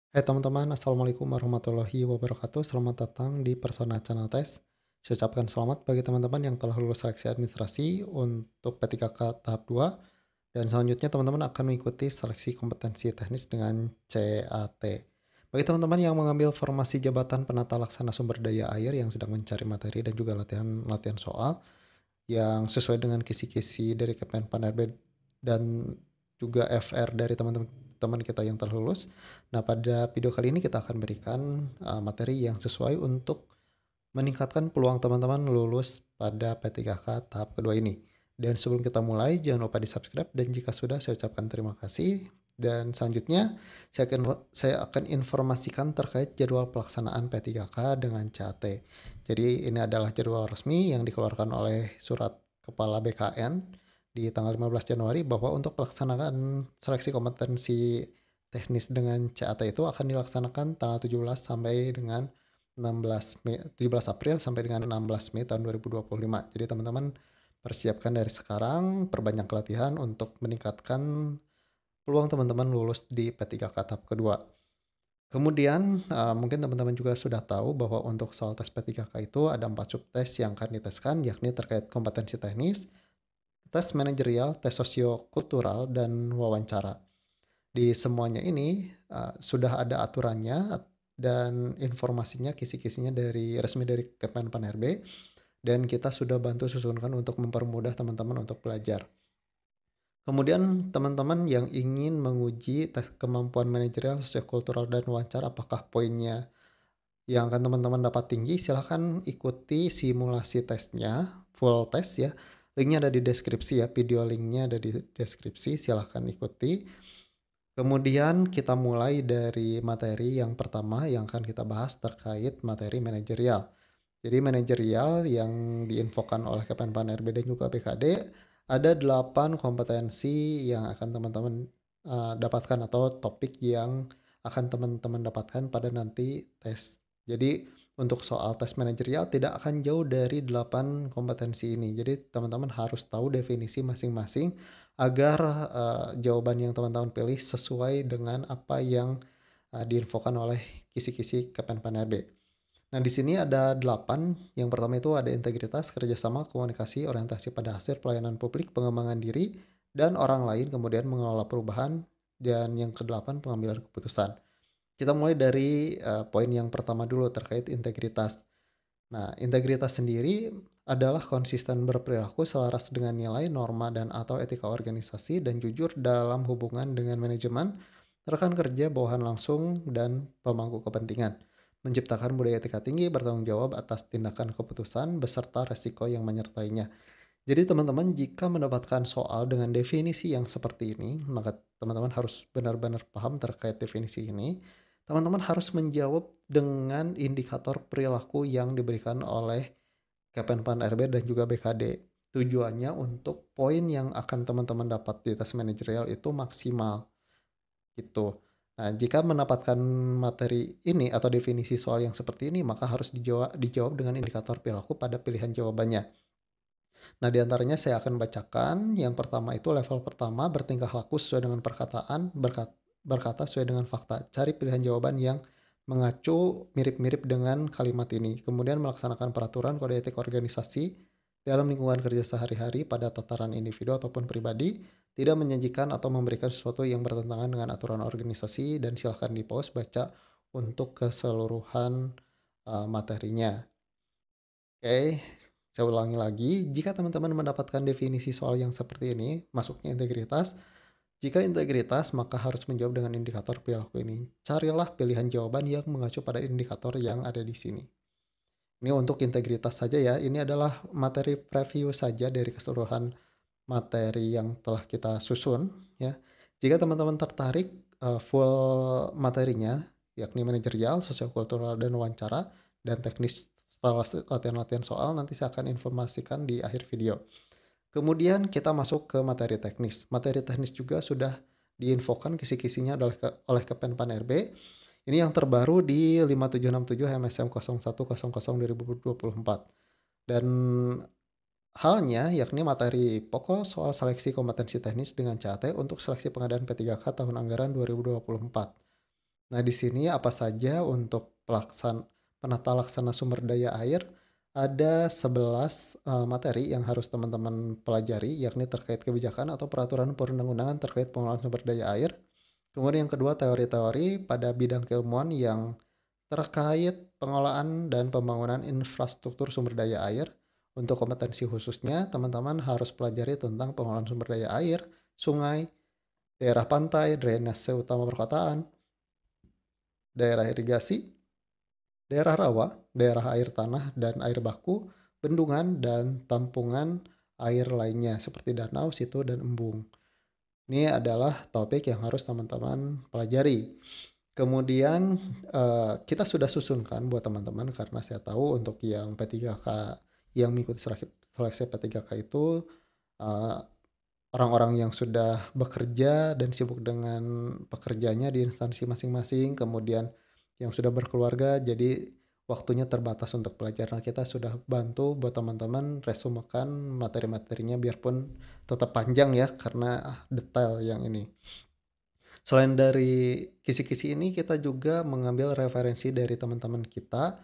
Hai teman-teman, Assalamualaikum warahmatullahi wabarakatuh. Selamat datang di Persona Channel Test. Saya ucapkan selamat bagi teman-teman yang telah lulus seleksi administrasi untuk P3K tahap 2. Dan selanjutnya teman-teman akan mengikuti seleksi kompetensi teknis dengan CAT. Bagi teman-teman yang mengambil formasi jabatan penata laksana sumber daya air yang sedang mencari materi dan juga latihan soal yang sesuai dengan kisi-kisi dari Kemenpan.RB dan juga FR dari teman-teman kita yang telah lulus. Nah, pada video kali ini kita akan berikan materi yang sesuai untuk meningkatkan peluang teman-teman lulus pada P3K tahap kedua ini. Dan sebelum kita mulai, jangan lupa di-subscribe dan jika sudah saya ucapkan terima kasih. Dan selanjutnya saya akan informasikan terkait jadwal pelaksanaan P3K dengan CAT. Jadi ini adalah jadwal resmi yang dikeluarkan oleh Surat Kepala BKN di tanggal 15 Januari bahwa untuk pelaksanaan seleksi kompetensi teknis dengan CAT itu akan dilaksanakan tanggal 17 sampai dengan 16 Mei, 17 April sampai dengan 16 Mei tahun 2025. Jadi teman-teman persiapkan dari sekarang, perbanyak latihan untuk meningkatkan peluang teman-teman lulus di P3K tahap kedua. Kemudian mungkin teman-teman juga sudah tahu bahwa untuk soal tes P3K itu ada 4 subtes yang akan diteskan, yakni terkait kompetensi teknis, tes manajerial, tes sosiokultural, dan wawancara. Di semuanya ini sudah ada aturannya dan informasinya, kisi-kisinya resmi dari Kemenpan.RB, dan kita sudah bantu susunkan untuk mempermudah teman-teman untuk belajar. Kemudian teman-teman yang ingin menguji tes kemampuan manajerial, sosiokultural, dan wawancara, apakah poinnya yang akan teman-teman dapat tinggi, silahkan ikuti simulasi tesnya, full test ya. Linknya ada di deskripsi ya, video linknya ada di deskripsi, silahkan ikuti. Kemudian kita mulai dari materi yang pertama yang akan kita bahas terkait materi manajerial. Jadi manajerial yang diinfokan oleh Kemenpan.RB dan juga BKD, ada 8 kompetensi yang akan teman-teman dapatkan atau topik yang akan teman-teman dapatkan pada nanti tes. Jadi untuk soal tes manajerial tidak akan jauh dari 8 kompetensi ini. Jadi teman-teman harus tahu definisi masing-masing agar jawaban yang teman-teman pilih sesuai dengan apa yang diinfokan oleh kisi-kisi Kemenpan.RB. Nah, di sini ada 8. Yang pertama itu ada integritas, kerjasama, komunikasi, orientasi pada hasil, pelayanan publik, pengembangan diri, dan orang lain, kemudian mengelola perubahan, dan yang kedelapan pengambilan keputusan. Kita mulai dari poin yang pertama dulu terkait integritas. Nah, integritas sendiri adalah konsisten berperilaku selaras dengan nilai, norma, dan atau etika organisasi, dan jujur dalam hubungan dengan manajemen, rekan kerja, bawahan langsung, dan pemangku kepentingan. Menciptakan budaya etika tinggi, bertanggung jawab atas tindakan keputusan, beserta resiko yang menyertainya. Jadi teman-teman jika mendapatkan soal dengan definisi yang seperti ini, maka teman-teman harus benar-benar paham terkait definisi ini. Teman-teman harus menjawab dengan indikator perilaku yang diberikan oleh Kemenpan.RB dan juga BKD. Tujuannya untuk poin yang akan teman-teman dapat di tes manajerial itu maksimal gitu. Nah, jika mendapatkan materi ini atau definisi soal yang seperti ini, maka harus dijawab dengan indikator perilaku pada pilihan jawabannya. Nah, di antaranya saya akan bacakan. Yang pertama itu level pertama, bertingkah laku sesuai dengan perkataan, berkata sesuai dengan fakta. Cari pilihan jawaban yang mengacu mirip-mirip dengan kalimat ini. Kemudian melaksanakan peraturan kode etik organisasi dalam lingkungan kerja sehari-hari pada tataran individu ataupun pribadi, tidak menjanjikan atau memberikan sesuatu yang bertentangan dengan aturan organisasi, dan silahkan di-pause baca untuk keseluruhan materinya. Oke, saya ulangi lagi, jika teman-teman mendapatkan definisi soal yang seperti ini, masuknya integritas. Jika integritas, maka harus menjawab dengan indikator perilaku ini. Carilah pilihan jawaban yang mengacu pada indikator yang ada di sini. Ini untuk integritas saja ya, ini adalah materi preview saja dari keseluruhan materi yang telah kita susun ya. Jika teman-teman tertarik full materinya, yakni manajerial, sosiokultural, dan wawancara, dan teknis setelah latihan-latihan soal, nanti saya akan informasikan di akhir video. Kemudian kita masuk ke materi teknis. Materi teknis juga sudah diinfokan kisi-kisinya oleh Kemenpan.RB. Ini yang terbaru di 5767 MSM 0100 2024. Dan halnya yakni materi pokok soal seleksi kompetensi teknis dengan CAT untuk seleksi pengadaan P3K tahun anggaran 2024. Nah, di sini apa saja untuk penata laksana sumber daya air, ada 11 materi yang harus teman-teman pelajari, yakni terkait kebijakan atau peraturan perundang-undangan terkait pengelolaan sumber daya air. Kemudian yang kedua, teori-teori pada bidang keilmuan yang terkait pengelolaan dan pembangunan infrastruktur sumber daya air. Untuk kompetensi khususnya, teman-teman harus pelajari tentang pengelolaan sumber daya air, sungai, daerah pantai, drainase utama perkotaan, daerah irigasi, daerah rawa, daerah air tanah dan air baku, bendungan, dan tampungan air lainnya seperti danau, situ, dan embung. Ini adalah topik yang harus teman-teman pelajari. Kemudian kita sudah susunkan buat teman-teman karena saya tahu untuk yang P3K yang mengikuti seleksi P3K itu eh, orang-orang yang sudah bekerja dan sibuk dengan pekerjaannya di instansi masing-masing, kemudian yang sudah berkeluarga, jadi waktunya terbatas untuk belajar. Nah, kita sudah bantu buat teman-teman resumekan materi-materinya biarpun tetap panjang ya karena detail yang ini. Selain dari kisi-kisi ini, kita juga mengambil referensi dari teman-teman kita,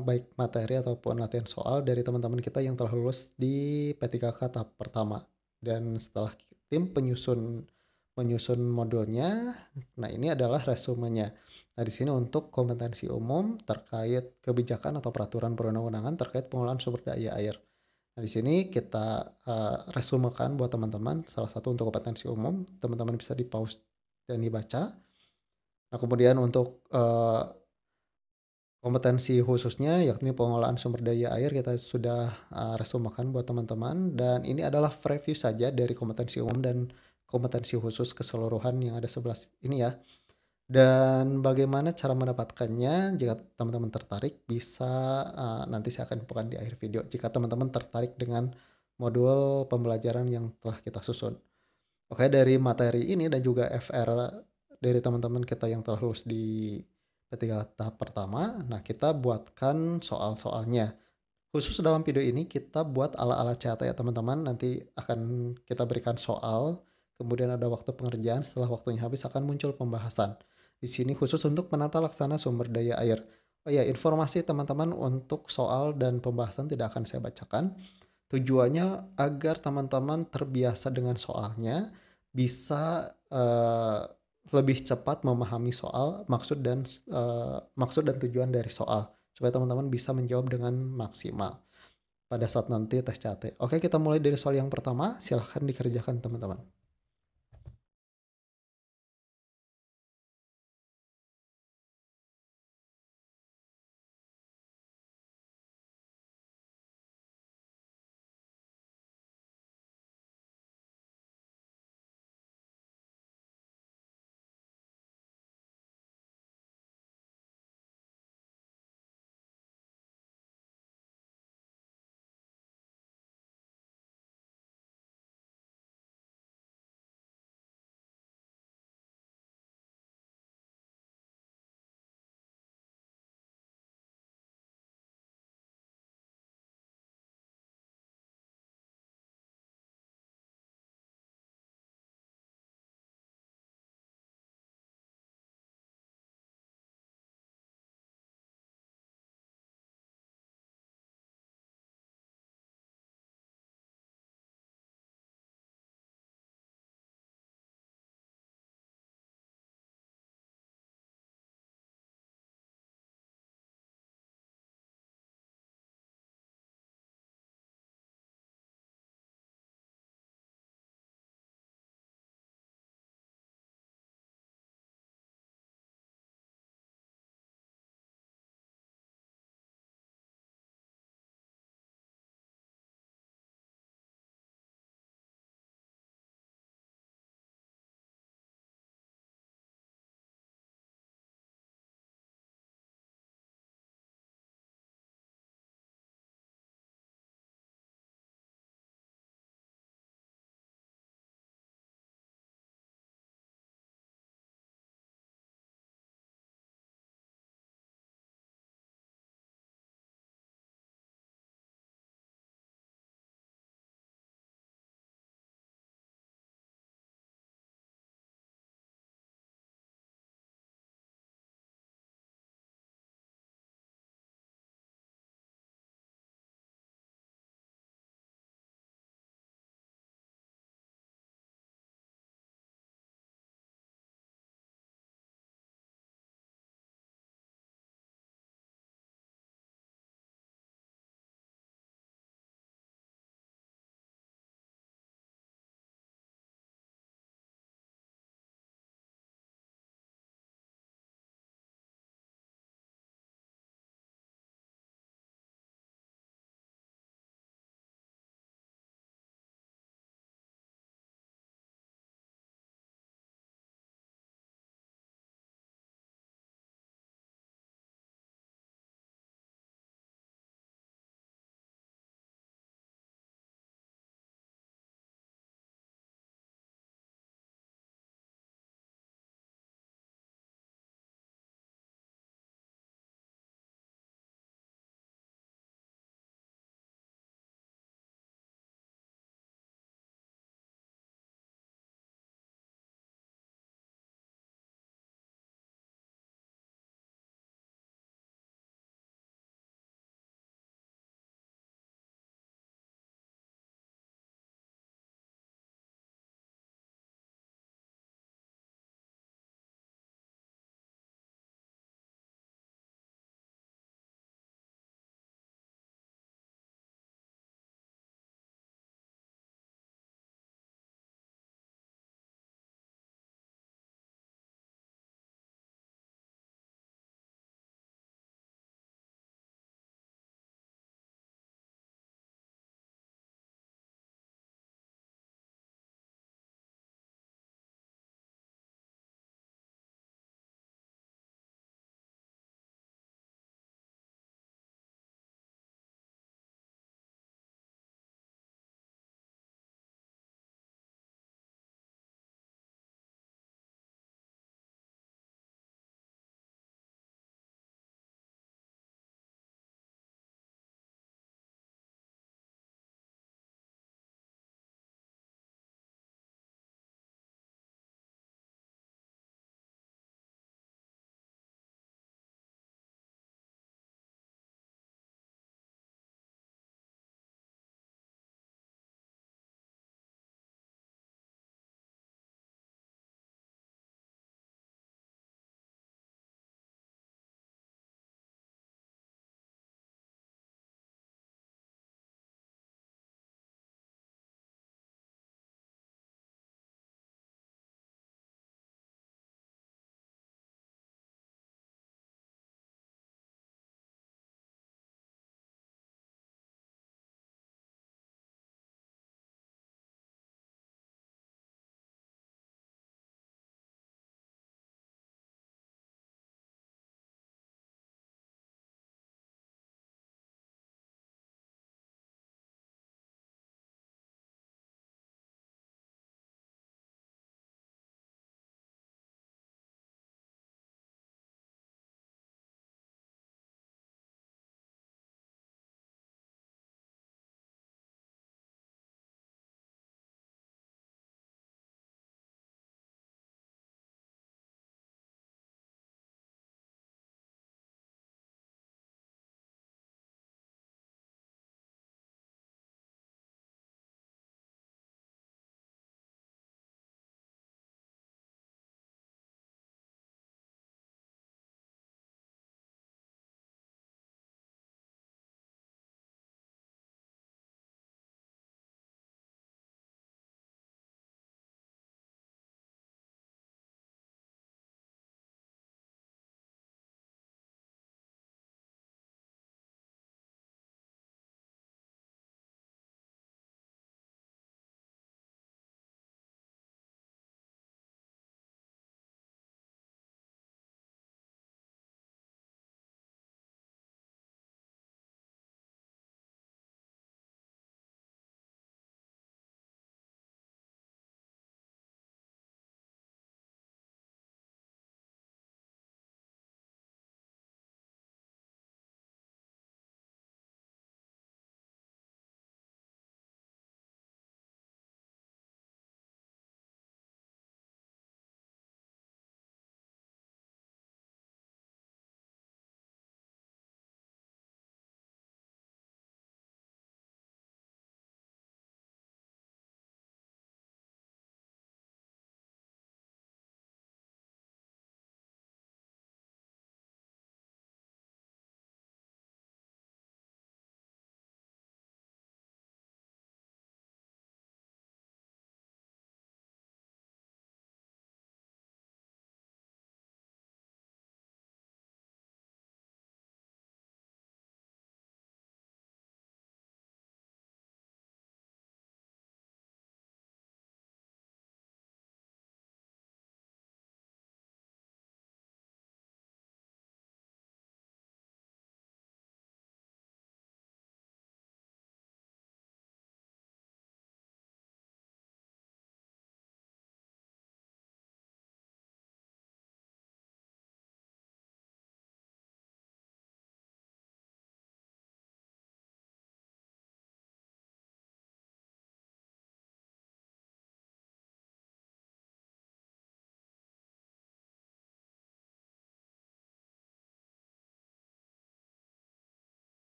baik materi ataupun latihan soal dari teman-teman kita yang telah lulus di P3K tahap pertama. Dan setelah tim penyusun menyusun modulnya, nah ini adalah resumenya. Nah, di sini untuk kompetensi umum terkait kebijakan atau peraturan perundang-undangan terkait pengelolaan sumber daya air. Nah, di sini kita resumekan buat teman-teman, salah satu untuk kompetensi umum, teman-teman bisa di-pause dan dibaca. Nah, kemudian untuk kompetensi khususnya yakni pengelolaan sumber daya air kita sudah resumekan buat teman-teman dan ini adalah preview saja dari kompetensi umum dan kompetensi khusus keseluruhan yang ada 11 ini ya. Dan bagaimana cara mendapatkannya jika teman-teman tertarik bisa nanti saya akan infokan di akhir video jika teman-teman tertarik dengan modul pembelajaran yang telah kita susun. Oke, dari materi ini dan juga FR dari teman-teman kita yang telah lulus di ketiga tahap pertama, nah kita buatkan soal-soalnya. Khusus dalam video ini kita buat ala-ala CAT ya teman-teman, nanti akan kita berikan soal, kemudian ada waktu pengerjaan, setelah waktunya habis akan muncul pembahasan. Di sini khusus untuk penata laksana sumber daya air. Oh ya, informasi teman-teman untuk soal dan pembahasan tidak akan saya bacakan. Tujuannya agar teman-teman terbiasa dengan soalnya, bisa lebih cepat memahami soal, maksud dan tujuan dari soal, supaya teman-teman bisa menjawab dengan maksimal pada saat nanti tes CAT. Oke, kita mulai dari soal yang pertama, silahkan dikerjakan teman-teman.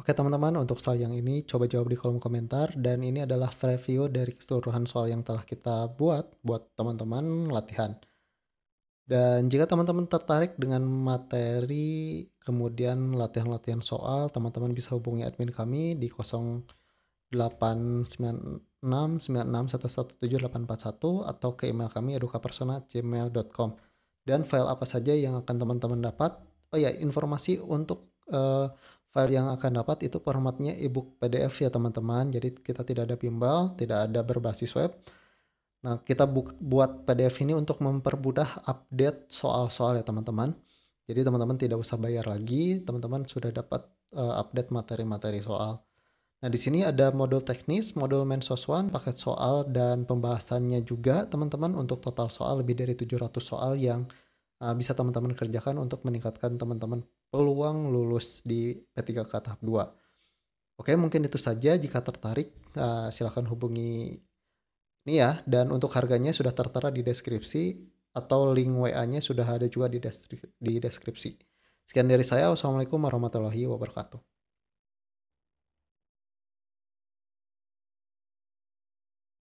Oke teman-teman, untuk soal yang ini coba jawab di kolom komentar dan ini adalah preview dari keseluruhan soal yang telah kita buat teman-teman latihan. Dan jika teman-teman tertarik dengan materi, kemudian latihan-latihan soal, teman-teman bisa hubungi admin kami di 089696117841 atau ke email kami edukapersona@gmail.com. Dan file apa saja yang akan teman-teman dapat? Oh ya, informasi untuk file yang akan dapat itu formatnya ebook PDF ya teman-teman. Jadi kita tidak ada bimbel, tidak ada berbasis web. Nah, kita buat PDF ini untuk mempermudah update soal-soal ya teman-teman. Jadi teman-teman tidak usah bayar lagi, teman-teman sudah dapat update materi-materi soal. Nah, di sini ada modul teknis, modul Mensos One, paket soal dan pembahasannya juga teman-teman untuk total soal lebih dari 700 soal yang bisa teman-teman kerjakan untuk meningkatkan teman-teman peluang lulus di P3K tahap 2. Oke, mungkin itu saja. Jika tertarik, silakan hubungi ini ya, dan untuk harganya sudah tertera di deskripsi atau link WA-nya sudah ada juga di deskripsi. Sekian dari saya, wassalamualaikum warahmatullahi wabarakatuh.